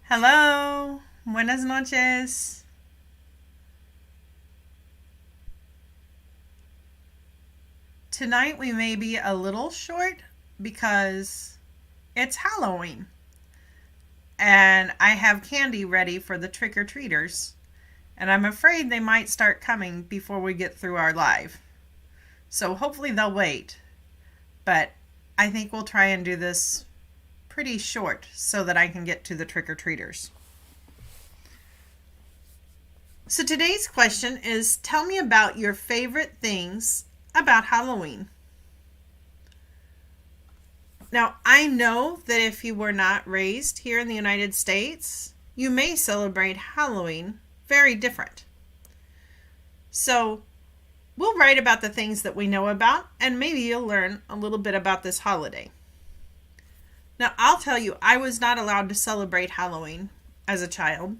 Hello, buenas noches. Tonight we may be a little short because it's Halloween and I have candy ready for the trick-or-treaters, and I'm afraid they might start coming before we get through our live. So hopefully they'll wait, but I think we'll try and do this pretty short so that I can get to the trick-or-treaters. So today's question is, tell me about your favorite things about Halloween. Now, I know that if you were not raised here in the United States, you may celebrate Halloween very different. So we'll write about the things that we know about, and maybe you'll learn a little bit about this holiday. Now, I'll tell you, I was not allowed to celebrate Halloween as a child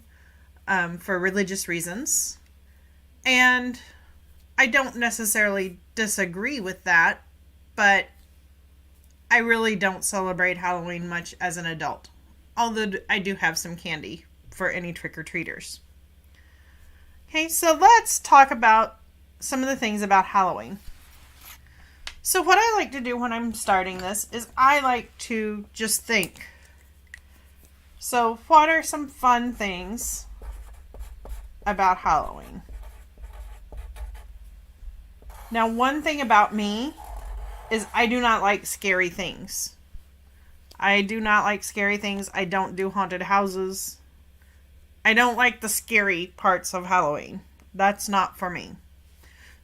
for religious reasons. And I don't necessarily disagree with that, but I really don't celebrate Halloween much as an adult. Although I do have some candy for any trick-or-treaters. Okay, so let's talk about some of the things about Halloween. So what I like to do when I'm starting this is I like to just think. So what are some fun things about Halloween? Now, one thing about me is I do not like scary things. I do not like scary things. I don't do haunted houses. I don't like the scary parts of Halloween. That's not for me.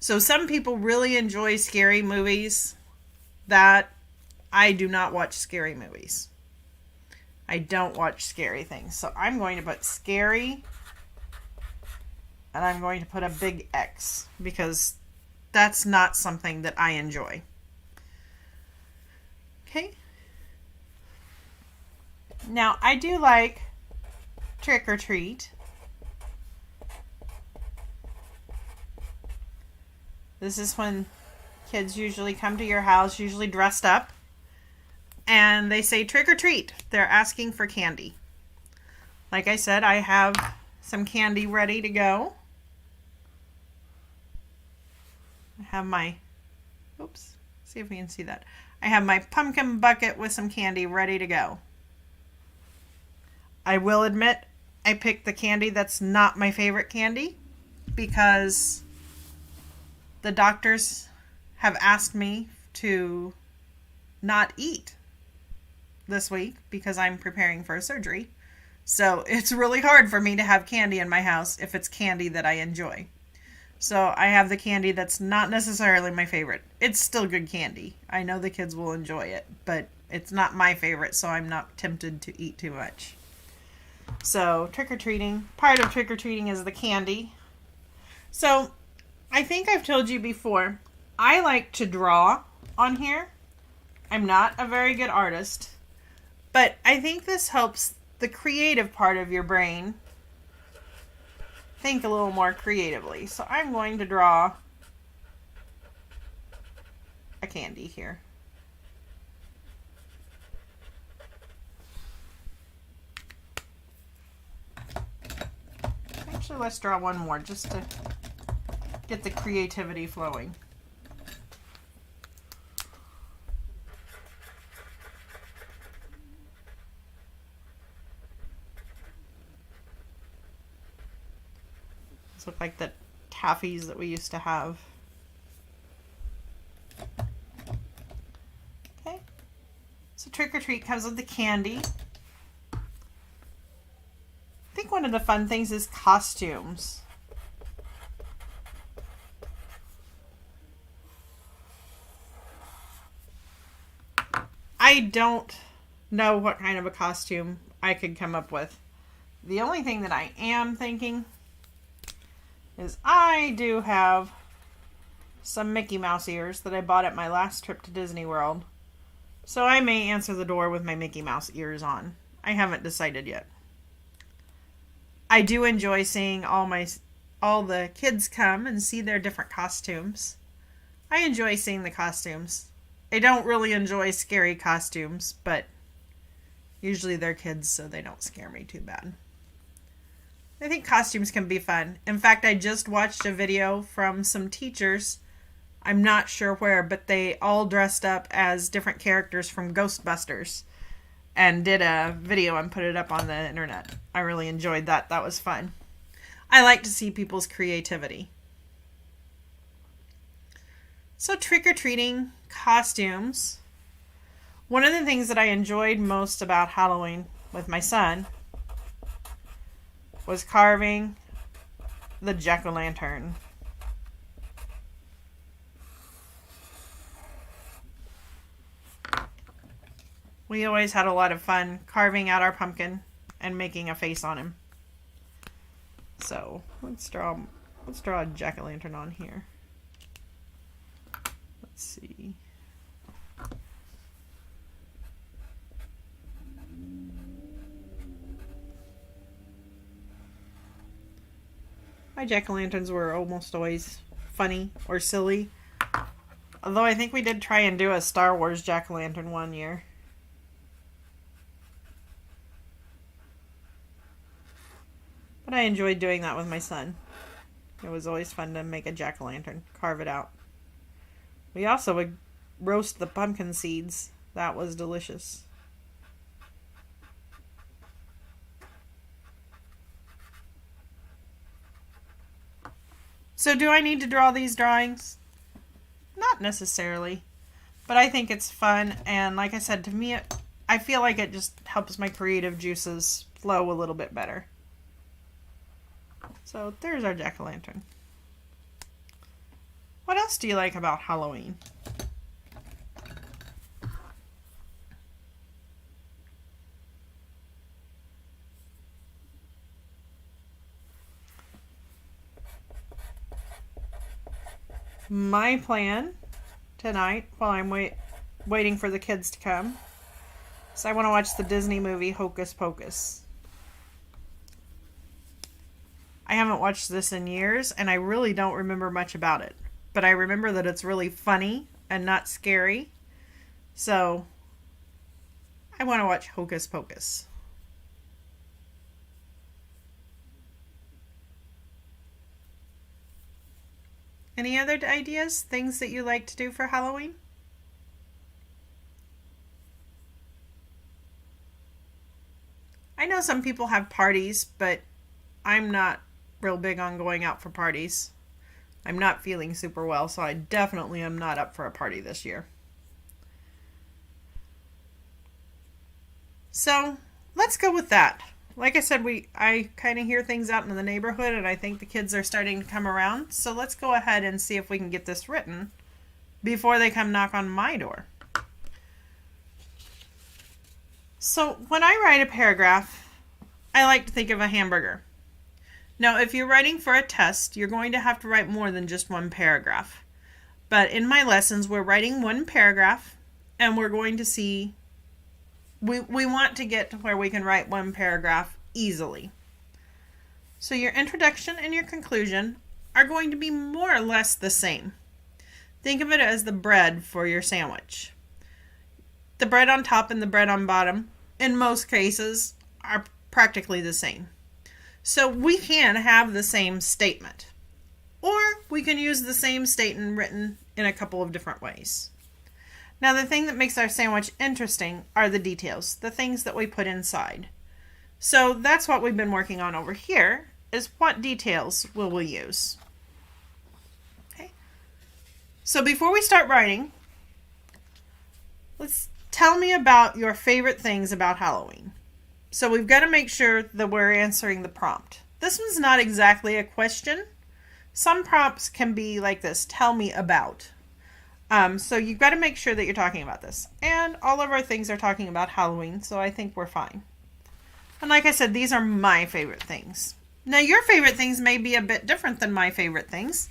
So some people really enjoy scary movies. That I do not watch scary movies. I don't watch scary things. So I'm going to put scary, and I'm going to put a big X because that's not something that I enjoy. Okay. Now, I do like trick or treat. This is when kids usually come to your house, usually dressed up, and they say trick or treat. They're asking for candy. Like I said, I have some candy ready to go. I have my, see if we can see that. I have my pumpkin bucket with some candy ready to go. I will admit I picked the candy that's not my favorite candy because the doctors have asked me to not eat this week because I'm preparing for a surgery. So it's really hard for me to have candy in my house if it's candy that I enjoy. So I have the candy that's not necessarily my favorite. It's still good candy. I know the kids will enjoy it, but it's not my favorite, so I'm not tempted to eat too much. So trick-or-treating, part of trick-or-treating is the candy. So I think I've told you before, I like to draw on here. I'm not a very good artist, but I think this helps the creative part of your brain think a little more creatively. So I'm going to draw a candy here. Actually, let's draw one more just to get the creativity flowing. These look like the taffies that we used to have. Okay. So trick or treat comes with the candy. I think one of the fun things is costumes. I don't know what kind of a costume I could come up with. The only thing that I am thinking is I do have some Mickey Mouse ears that I bought at my last trip to Disney World. So I may answer the door with my Mickey Mouse ears on. I haven't decided yet. I do enjoy seeing all the kids come and see their different costumes. I enjoy seeing the costumes. I don't really enjoy scary costumes, but Usually they're kids, so they don't scare me too bad. I think costumes can be fun. In fact, I just watched a video from some teachers. I'm not sure where, but they all dressed up as different characters from Ghostbusters and did a video and put it up on the internet. I really enjoyed that. That was fun. I like to see people's creativity. So trick-or-treating, costumes. One of the things that I enjoyed most about Halloween with my son was carving the JackoLantern. We always had a lot of fun carving out our pumpkin and making a face on him. So let's draw a JackoLantern on here. Let's see. My jack-o'-lanterns were almost always funny or silly. Although I think we did try and do a Star Wars jack-o'-lantern one year. But I enjoyed doing that with my son. It was always fun to make a jack-o'-lantern, carve it out. We also would roast the pumpkin seeds. That was delicious. So do I need to draw these drawings? Not necessarily, but I think it's fun, and like I said, to me, I feel like it just helps my creative juices flow a little bit better. So there's our jack-o'-lantern. What else do you like about Halloween? My plan tonight, while I'm waiting for the kids to come, is I want to watch the Disney movie Hocus Pocus. I haven't watched this in years, and I really don't remember much about it. But I remember that it's really funny and not scary. So, I want to watch Hocus Pocus. Any other ideas? Things that you like to do for Halloween? I know some people have parties, but I'm not real big on going out for parties. I'm not feeling super well, so I definitely am not up for a party this year. So, let's go with that. Like I said, I kind of hear things out in the neighborhood, and I think the kids are starting to come around. So let's go ahead and see if we can get this written before they come knock on my door. So when I write a paragraph, I like to think of a hamburger. Now, if you're writing for a test, you're going to have to write more than just one paragraph. But in my lessons, we're writing one paragraph, and we're going to see we want to get to where we can write one paragraph easily. So your introduction and your conclusion are going to be more or less the same. Think of it as the bread for your sandwich. The bread on top and the bread on bottom, in most cases, are practically the same. So we can have the same statement, or we can use the same statement written in a couple of different ways. Now, the thing that makes our sandwich interesting are the details, the things that we put inside. So that's what we've been working on over here, is what details will we use. Okay. So before we start writing, let's tell me about your favorite things about Halloween. So we've got to make sure that we're answering the prompt. This one's not exactly a question. Some prompts can be like this, tell me about. So you've got to make sure that you're talking about this. And all of our things are talking about Halloween, so I think we're fine. And like I said, these are my favorite things. Now your favorite things may be a bit different than my favorite things,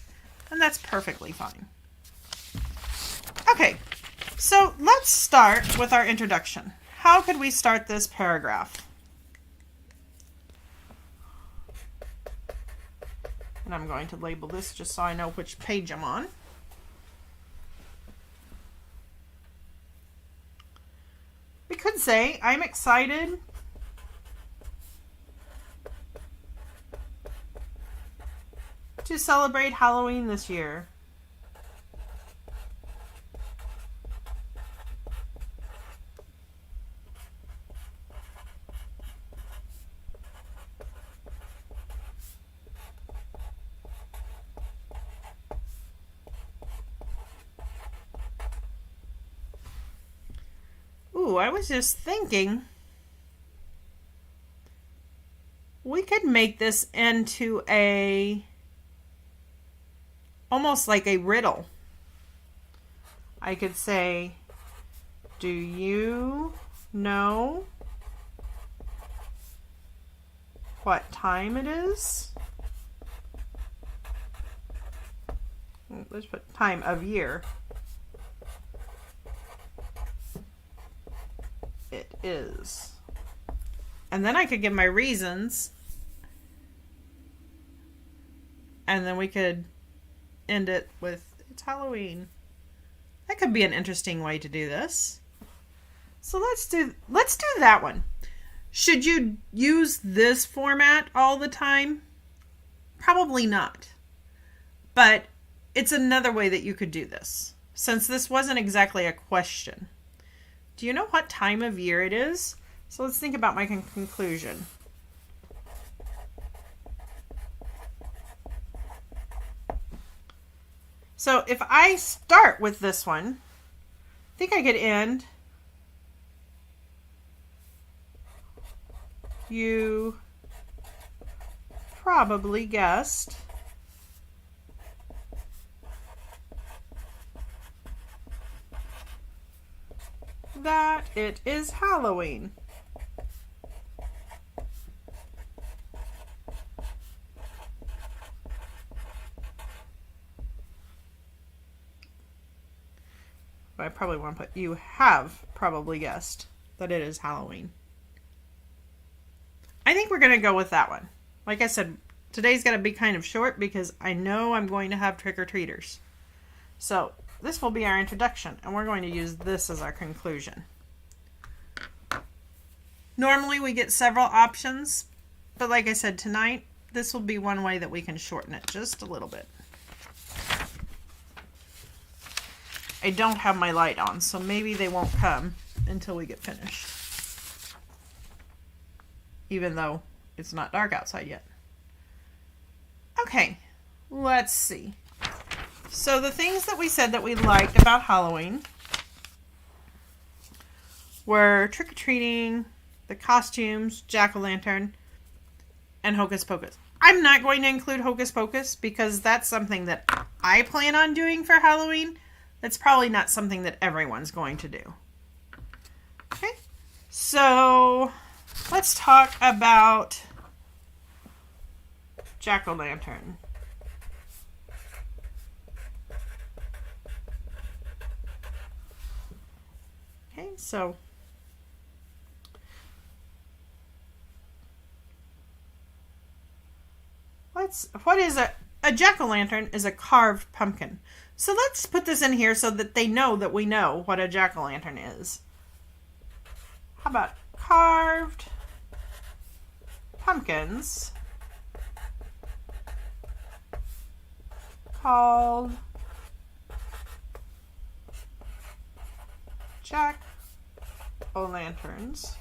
and that's perfectly fine. Okay, so let's start with our introduction. How could we start this paragraph? And I'm going to label this just so I know which page I'm on. We could say, I'm excited to celebrate Halloween this year. Ooh, I was just thinking we could make this into almost like a riddle. I could say, do you know what time it is? Let's put time of year. It is. And then I could give my reasons. And then we could end it with, it's Halloween. That could be an interesting way to do this. So let's do that one. Should you use this format all the time? Probably not. But it's another way that you could do this, since this wasn't exactly a question. Do you know what time of year it is? So let's think about my conclusion. So if I start with this one, I think I could end, you probably guessed that it is Halloween. But I probably want to put, you have probably guessed that it is Halloween. I think we're going to go with that one. Like I said, today's going to be kind of short because I know I'm going to have trick-or-treaters. So this will be our introduction, and we're going to use this as our conclusion. Normally we get several options, but like I said, tonight, this will be one way that we can shorten it just a little bit. I don't have my light on, so maybe they won't come until we get finished. Even though it's not dark outside yet. Okay, let's see. So the things that we said that we liked about Halloween were trick-or-treating, the costumes, jack-o'-lantern, and hocus pocus. I'm not going to include hocus pocus because that's something that I plan on doing for Halloween. That's probably not something that everyone's going to do. Okay, so let's talk about jack-o'-lantern. Okay, so what is a jack-o'-lantern is a carved pumpkin. So let's put this in here so that they know that we know what a jack-o'-lantern is. How about carved pumpkins called jack-o'-lanterns.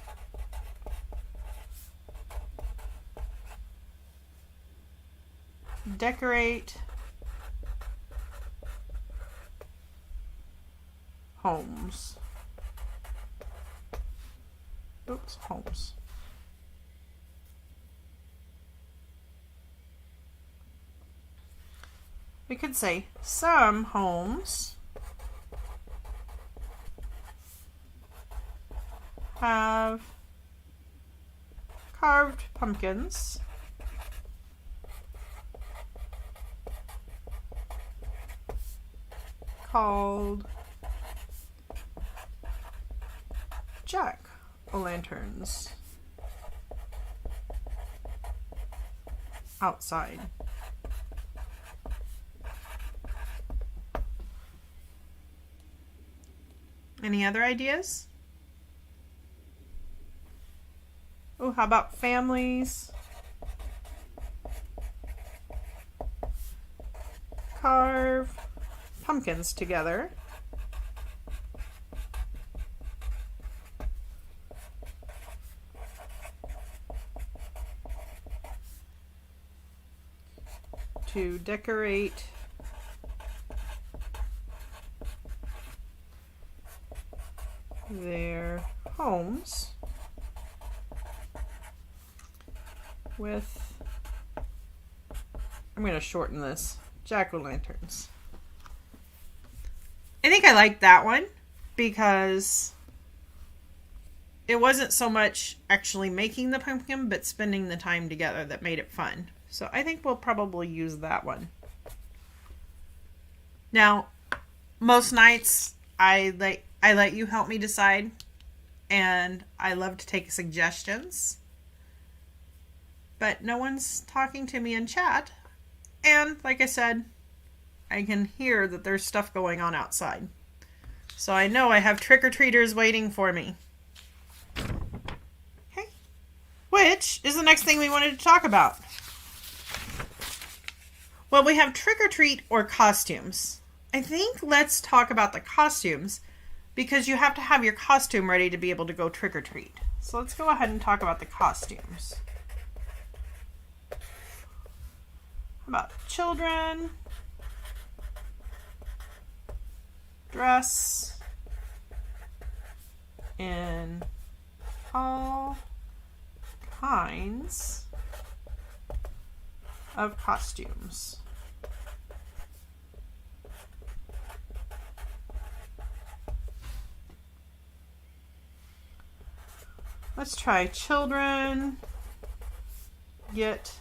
Decorate homes. Oops, homes. We could say some homes have carved pumpkins called jack-o'-lanterns outside. Any other ideas? Oh, how about families? Carve pumpkins together. To decorate their homes with, I'm going to shorten this, jack-o'-lanterns. I think I like that one because it wasn't so much actually making the pumpkin, but spending the time together that made it fun. So I think we'll probably use that one. Now, most nights I let you help me decide, and I love to take suggestions. But no one's talking to me in chat, and like I said, I can hear that there's stuff going on outside. So I know I have trick-or-treaters waiting for me. Okay. Which is the next thing we wanted to talk about. Well, we have trick-or-treat or costumes. I think let's talk about the costumes because you have to have your costume ready to be able to go trick-or-treat. So let's go ahead and talk about the costumes. How about children? Dress in all kinds of costumes. Let's try children get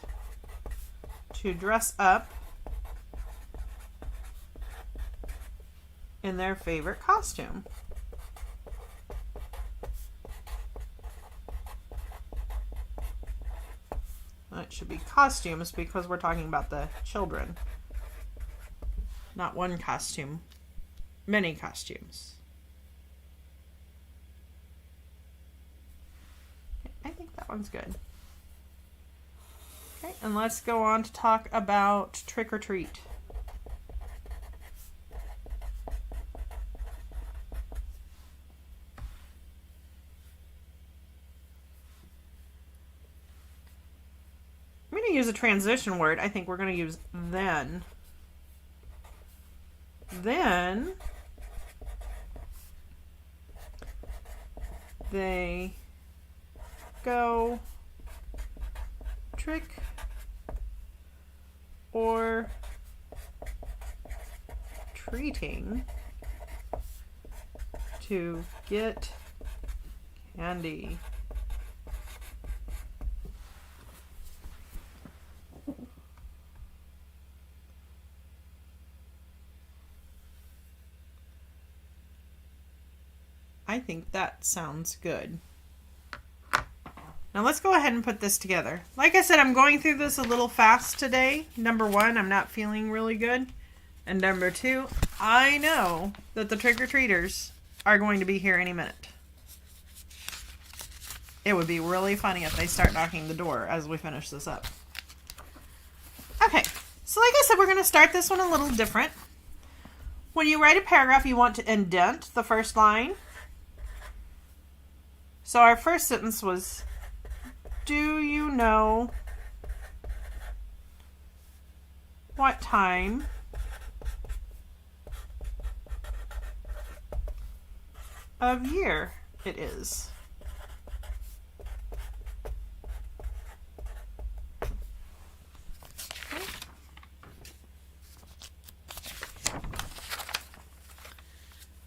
to dress up in their favorite costume. It should be costumes because we're talking about the children. Not one costume, many costumes. I think that one's good. Okay, and let's go on to talk about trick or treat. I'm going to use a transition word. I think we're going to use then. Then they go trick or treating to get candy. I think that sounds good. Now let's go ahead and put this together. Like I said, I'm going through this a little fast today. Number one, I'm not feeling really good. And number two, I know that the trick-or-treaters are going to be here any minute. It would be really funny if they start knocking the door as we finish this up. Okay, so like I said, we're going to start this one a little different. When you write a paragraph, you want to indent the first line. So our first sentence was, do you know what time of year it is? Okay.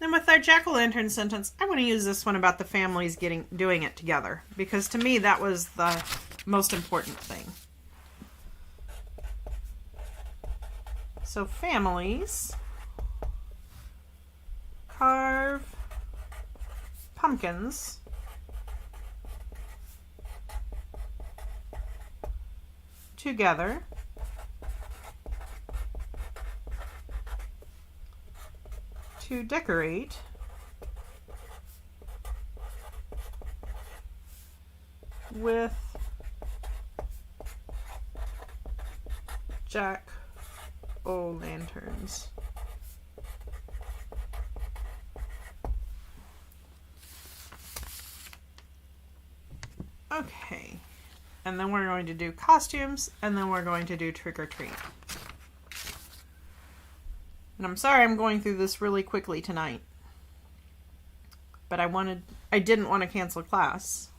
Then with our jack-o'-lantern sentence, I want to use this one about the families doing it together, because to me that was the most important thing. So families carve pumpkins together to decorate with Jack-o'-lanterns. Okay, and then we're going to do costumes, and then we're going to do trick or treat. And I'm sorry I'm going through this really quickly tonight, but I didn't want to cancel class.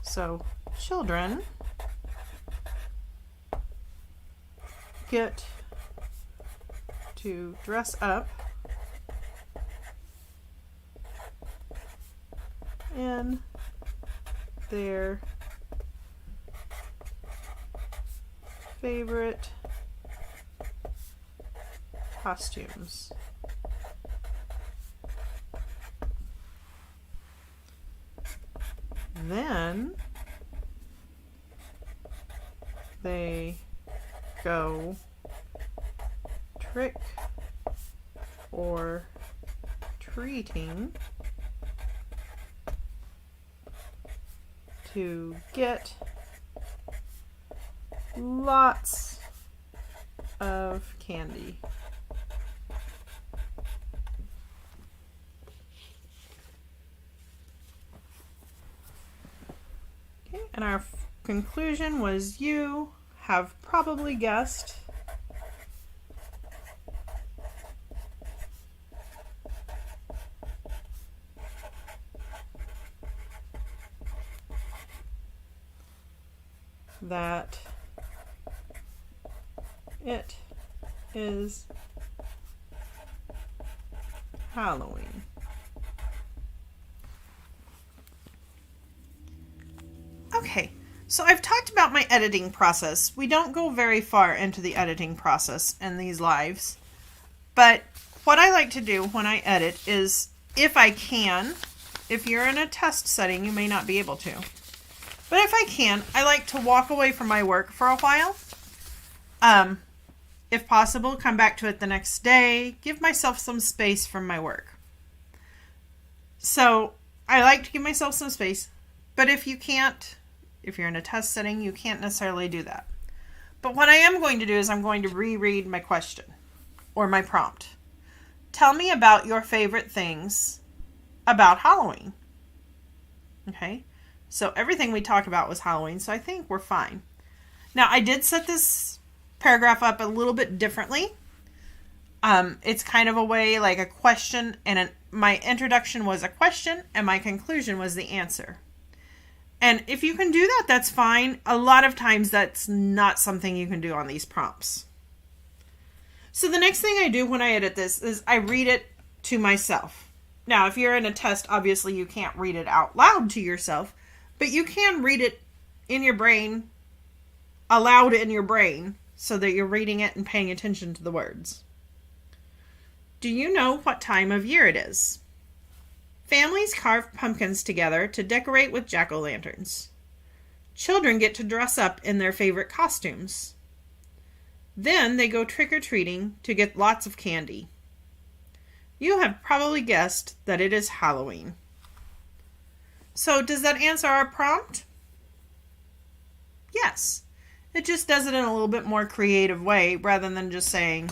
So, children get to dress up in their favorite costumes. Then they go trick or treating to get lots of candy. Okay, and our conclusion was you have probably guessed that it is Halloween. Okay, so I've talked about my editing process. We don't go very far into the editing process in these lives, but what I like to do when I edit is, if I can, if you're in a test setting, you may not be able to. But if I can, I like to walk away from my work for a while. If possible, come back to it the next day. Give myself some space from my work. So I like to give myself some space. But if you can't, if you're in a test setting, you can't necessarily do that. But what I am going to do is I'm going to reread my question or my prompt. Tell me about your favorite things about Halloween. Okay? So everything we talked about was Halloween, so I think we're fine. Now, I did set this paragraph up a little bit differently. It's kind of a way like a question, and my introduction was a question, and my conclusion was the answer. And if you can do that, that's fine. A lot of times that's not something you can do on these prompts. So the next thing I do when I edit this is I read it to myself. Now, if you're in a test, obviously you can't read it out loud to yourself, but you can read it in your brain, aloud in your brain, so that you're reading it and paying attention to the words. Do you know what time of year it is? Families carve pumpkins together to decorate with jack-o'-lanterns. Children get to dress up in their favorite costumes. Then they go trick-or-treating to get lots of candy. You have probably guessed that it is Halloween. So does that answer our prompt? Yes. It just does it in a little bit more creative way rather than just saying,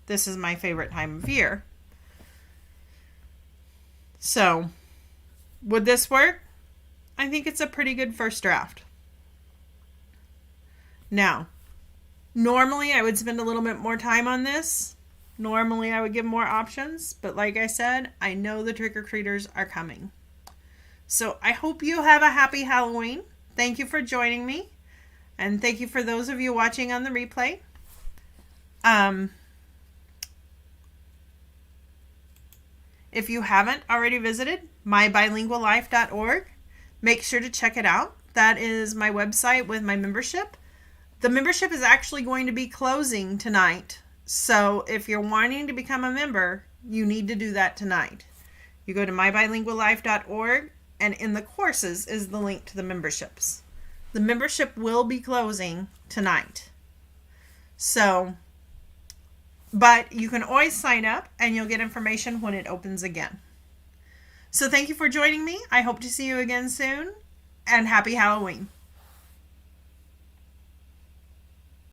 this is my favorite time of year. So, would this work? I think it's a pretty good first draft. Now, normally I would spend a little bit more time on this. Normally I would give more options, but like I said, I know the trick-or-treaters are coming. So I hope you have a happy Halloween. Thank you for joining me. And thank you for those of you watching on the replay. If you haven't already visited mybilinguallife.org, make sure to check it out. That is my website with my membership. The membership is actually going to be closing tonight. So if you're wanting to become a member, you need to do that tonight. You go to mybilinguallife.org, and in the courses is the link to the memberships. The membership will be closing tonight. So, but you can always sign up and you'll get information when it opens again. So thank you for joining me. I hope to see you again soon. and happy Halloween.